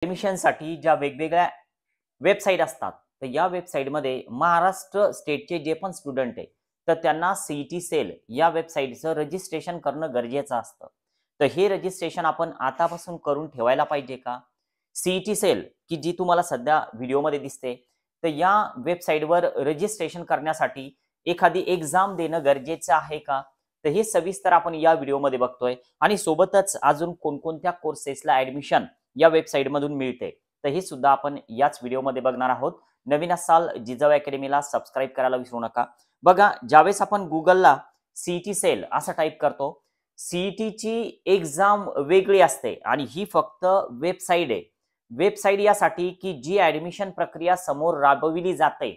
ॲडमिशनसाठी ज्या वेगवेगळ्या वेबसाईट असतात, तर या वेबसाईटमध्ये महाराष्ट्र स्टेटचे जे पण स्टुडंट आहे, तर त्यांना सीईटी सेल या वेबसाईटचं रजिस्ट्रेशन करणं गरजेचं असतं. तर हे रजिस्ट्रेशन आपण आतापासून करून ठेवायला पाहिजे का? सीईटी सेल की जी तुम्हाला सध्या व्हिडिओमध्ये दिसते, तर या वेबसाईटवर रजिस्ट्रेशन करण्यासाठी एखादी एक्झाम देणं गरजेचं आहे का? तर हे सविस्तर आपण या व्हिडिओमध्ये बघतोय आणि सोबतच अजून कोणकोणत्या कोर्सेसला ॲडमिशन या वेबसाईटमधून मिळते. तर हे सुद्धा आपण याच व्हिडिओमध्ये बघणार आहोत. नवीन असाल जिजाऊ अकॅडमीला सबस्क्राईब करायला विसरू नका. बघा, ज्यावेळेस आपण गुगलला सीईटी सेल असं टाईप करतो, सीईटीची एक्झाम वेगळी असते आणि ही फक्त वेबसाईट आहे. वेबसाईट यासाठी की जी ॲडमिशन प्रक्रिया समोर राबविली जाते,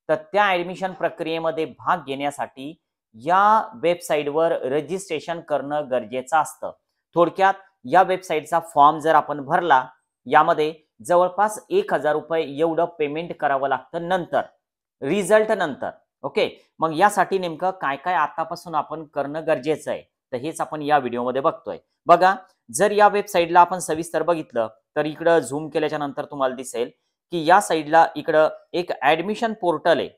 तर त्या ॲडमिशन प्रक्रियेमध्ये भाग घेण्यासाठी या वेबसाईटवर रजिस्ट्रेशन करणं गरजेचं असतं. थोडक्यात या वेबसाईटचा फॉर्म जर आपण भरला, यामध्ये जवळपास 1000 रुपये एवढं पेमेंट करावं लागतं नंतर, रिझल्ट नंतर. ओके, मग यासाठी नेमकं काय काय आतापासून आपण करणं गरजेचं आहे, तर हेच आपण या व्हिडिओमध्ये बघतोय. बघा, जर या वेबसाईटला आपण सविस्तर बघितलं तर इकडं झूम केल्याच्या नंतर तुम्हाला दिसेल की या साईडला इकडं एक ॲडमिशन पोर्टल आहे.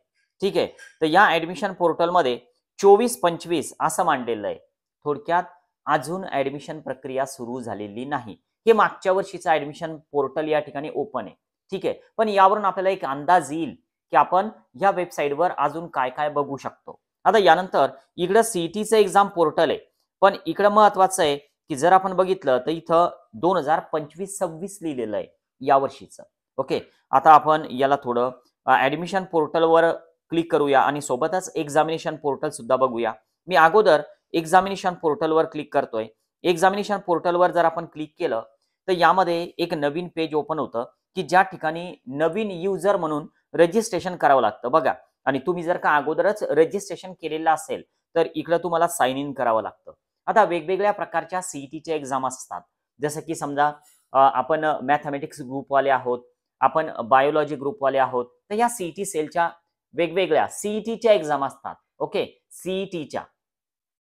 ठीक आहे, तर या ॲडमिशन पोर्टलमध्ये 24-25 असं मांडलेलं आहे. थोडक्यात अजून ॲडमिशन प्रक्रिया सुरू झालेली नाही. हे मागच्या वर्षीचं ॲडमिशन पोर्टल या ठिकाणी ओपन आहे. ठीक आहे, पण यावरून आपल्याला एक अंदाज येईल की आपण या वेबसाईटवर अजून काय काय बघू शकतो. आता यानंतर इकडं सीईटीचं एक्झाम पोर्टल आहे, पण इकडं महत्वाचं आहे की जर आपण बघितलं तर इथं 2025-26 लिहिलेलं आहे या वर्षीचं. ओके, आता आपण याला थोडं ॲडमिशन पोर्टलवर क्लिक करूया आणि सोबतच एक्झामिनेशन पोर्टल सुद्धा बघूया. मी अगोदर एक्झामिनेशन पोर्टलवर क्लिक करतोय. एक्झामिनेशन पोर्टलवर जर आपण क्लिक केलं तर यामध्ये एक नवीन पेज ओपन होतं की ज्या ठिकाणी नवीन युजर म्हणून रजिस्ट्रेशन करावं लागतं बघा. आणि तुम्ही जर का अगोदरच रजिस्ट्रेशन केलेलं असेल तर इकडं तुम्हाला साइन इन करावं लागतं. आता वेगवेगळ्या प्रकारच्या सीईटीच्या एक्झाम असतात. जसं की समजा आपण मॅथमॅटिक्स ग्रुपवाले आहोत, आपण बायोलॉजी ग्रुपवाले आहोत, तर या सीईटी सेलच्या वेगवेगळ्या सीईटीच्या एक्झाम असतात. ओके, सीईटीच्या.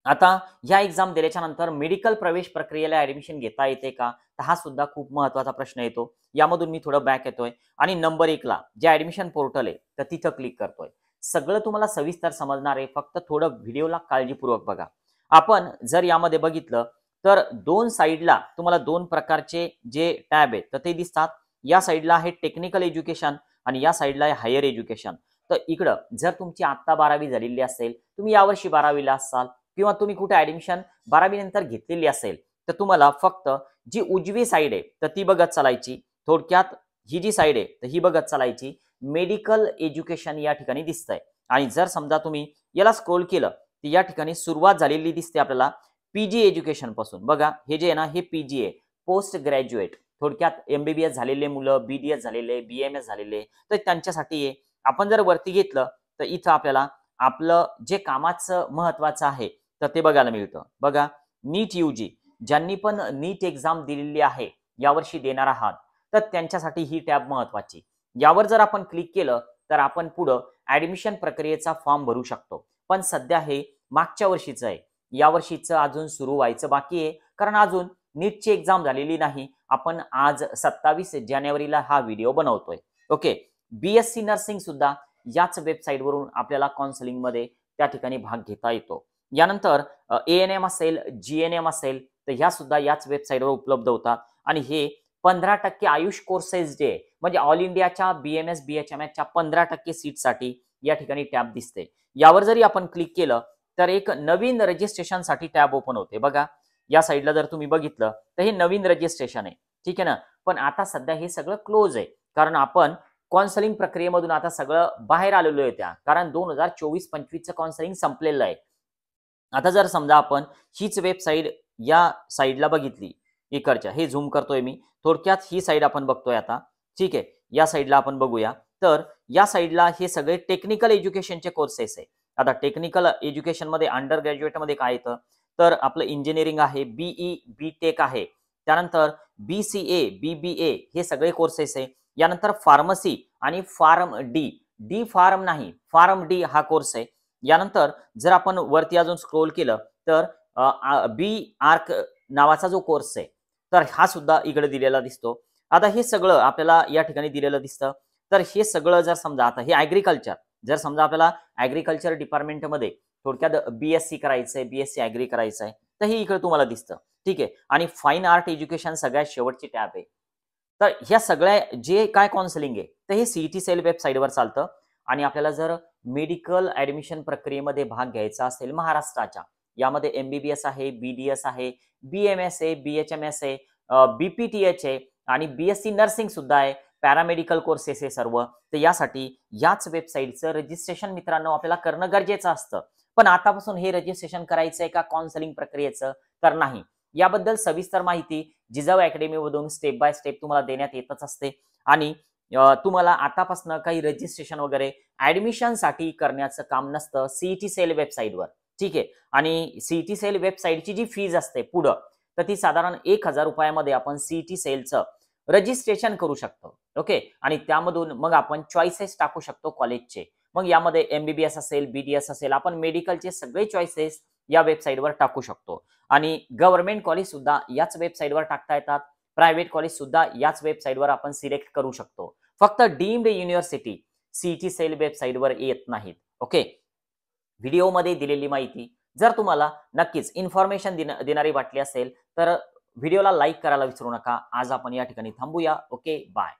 आता या एक्झाम दिल्याच्या नंतर मेडिकल प्रवेश प्रक्रियेला ऍडमिशन घेता येते का, तर हा सुद्धा खूप महत्वाचा प्रश्न येतो. यामधून मी थोडं बॅक येतोय आणि नंबर 1 ला जे ऍडमिशन पोर्टल आहे तर तिथं क्लिक करतोय. सगळं तुम्हाला सविस्तर समजणार आहे, फक्त थोडं व्हिडिओला काळजीपूर्वक बघा. आपण जर यामध्ये बघितलं तर दोन साईडला तुम्हाला दोन प्रकारचे जे टॅब आहेत तर ते दिसतात. या साईडला आहे टेक्निकल एज्युकेशन आणि या साईडला आहे हायर एज्युकेशन. तर इकडं जर तुमची आत्ता 12वी झालेली असेल, तुम्ही यावर्षी 12वीला असाल किंवा तुम्ही कुठे ऍडमिशन 12वी नंतर घेतलेली असेल, तर तुम्हाला फक्त जी उजवी साईड आहे तर ती बघत चालायची. थोडक्यात ही जी साईड आहे तर ही बघत चालायची. मेडिकल एज्युकेशन या ठिकाणी दिसतंय आणि जर समजा तुम्ही याला स्क्रोल केलं तर या ठिकाणी सुरुवात झालेली दिसते आपल्याला पीजी एज्युकेशन पासून. बघा, हे जे आहे ना हे पीजी आहे, पोस्ट ग्रॅज्युएट. थोडक्यात एमबीबीएस झालेले मुलं, बीडीएस झालेले, बीएमएस झालेले, तर त्यांच्यासाठी आहे. आपण जर वरती घेतलं तर इथं आपल्याला आपलं जे कामाचं महत्वाचं आहे तर ते बघायला मिळतं. बघा, नीट यूजी ज्यांनी पण नीट एक्झाम दिलेली आहे, यावर्षी देणार आहात, तर त्यांच्यासाठी ही टॅब महत्वाची. यावर जर आपण क्लिक केलं तर आपण पुढं ऍडमिशन प्रक्रियेचा फॉर्म भरू शकतो. पण सध्या हे मागच्या वर्षीचं आहे, यावर्षीचं अजून सुरू व्हायचं बाकी आहे, कारण अजून नीटची एक्झाम झालेली नाही. आपण आज 27 जानेवारीला हा व्हिडिओ बनवतोय. ओके, बीएससी नर्सिंग सुद्धा याच वेबसाईटवरून आपल्याला काउन्सिलिंग मध्ये त्या ठिकाणी भाग घेता येतो. यानंतर एएनएम असेल, जीएनएम असेल, तर ह्या सुद्धा याच वेबसाईटवर उपलब्ध होतात. आणि हे 15% आयुष कोर्सेस जे म्हणजे ऑल इंडियाच्या बीएमएस बीएचएमएसच्या 15% सीटसाठी या ठिकाणी टॅब दिसते. यावर जरी आपण क्लिक केलं तर एक नवीन रजिस्ट्रेशनसाठी टॅब ओपन होते. बघा, या साईडला जर तुम्ही बघितलं तर हे नवीन रजिस्ट्रेशन आहे. ठीक आहे ना, पण आता सध्या हे सगळं क्लोज आहे, कारण आपण काउन्सिलिंग प्रक्रियेमधून आता सगळं बाहेर आलेलो आहे. त्या कारण 2024-25चं काउन्सिलिंग संपलेलं आहे. आता जर समजा आपण हीच वेबसाईट या साईडला बघितली, इकडच्या हे झूम करतोय मी, थोडक्यात ही साईड आपण बघतोय आता. ठीक आहे, या साईडला आपण बघूया. तर या साईडला हे सगळे टेक्निकल एज्युकेशनचे कोर्सेस आहे. आता टेक्निकल एज्युकेशन मध्ये अंडर ग्रॅज्युएट मध्ये काय येतं, तर आपलं इंजिनिअरिंग आहे, बीई बीटेक आहे, त्यानंतर बीसीए बीबीए हे सगळे कोर्सेस आहे. यानंतर फार्मसी आणि फार्म डी, डी फार्म नाही, फार्म डी हा कोर्स आहे. यानंतर जर आपण वरती अजून स्क्रोल केलं तर बी आर्क नावाचा जो कोर्स आहे तर हा सुद्धा इकडे दिलेला दिसतो. आता हे सगळं आपल्याला या ठिकाणी दिलेलं दिसतं. तर हे सगळं जर समजा आता हे ॲग्रिकल्चर, जर समजा आपल्याला ॲग्रिकल्चर डिपार्टमेंटमध्ये थोडक्यात BSc करायचंय, BSc ॲग्री करायचंय, तर हे इकडे तुम्हाला दिसतं. ठीक आहे. आणि फाईन आर्ट एज्युकेशन सगळ्यात शेवटची टॅब आहे. तर ह्या सगळ्या जे काय काउन्सिलिंग आहे, तर हे CET सेल वेबसाईटवर चालतं. आणि आपल्याला जर मेडिकल ॲडमिशन प्रक्रियेमध्ये भाग घ्यायचा असेल महाराष्ट्राच्या, यामध्ये MBBS आहे, BDS आहे, BMS आहे, BHMS आहे, BPTH आहे आणि BSc नर्सिंग सुद्धा आहे, पॅरामेडिकल कोर्सेस आहे सर्व. तर यासाठी याच वेबसाईटचं रजिस्ट्रेशन मित्रांनो आपल्याला करणं गरजेचं असतं. पण आतापासून हे रजिस्ट्रेशन करायचंय का काउन्सिलिंग प्रक्रियेचं, तर नाही. याबद्दल सविस्तर माहिती जिजाऊ अकॅडमीमधून स्टेप बाय स्टेप तुम्हाला देण्यात येतच असते. आणि तुम्हाला आतापासून काही रजिस्ट्रेशन वगैरे ॲडमिशनसाठी करण्याचं काम नसतं CET सेल वेबसाईटवर. ठीक आहे. आणि CET सेल वेबसाईटची जी फीज असते पुढं, तर ती साधारण ₹1000 आपण CET सेलचं रजिस्ट्रेशन करू शकतो. ओके. आणि त्यामधून मग आपण चॉईसेस टाकू शकतो कॉलेजचे. मग यामध्ये MBBS असेल, BDS असेल, आपण मेडिकलचे सगळे चॉईसेस या वेबसाईटवर टाकू शकतो. आणि गव्हर्नमेंट कॉलेज सुद्धा याच वेबसाईटवर टाकता येतात. प्रायव्हेट कॉलेज सुद्धा याच वेबसाईटवर आपण सिलेक्ट करू शकतो. फक्त डीम्ड युनिव्हर्सिटी CET सेल वेबसाईटवर येत नाहीत. ओके. व्हिडिओमध्ये दिलेली माहिती जर तुम्हाला नक्कीच इन्फॉर्मेशन देणारी वाटली असेल तर व्हिडिओला लाईक करायला विसरू नका. आज आपण या ठिकाणी थांबूया. Okay, bye.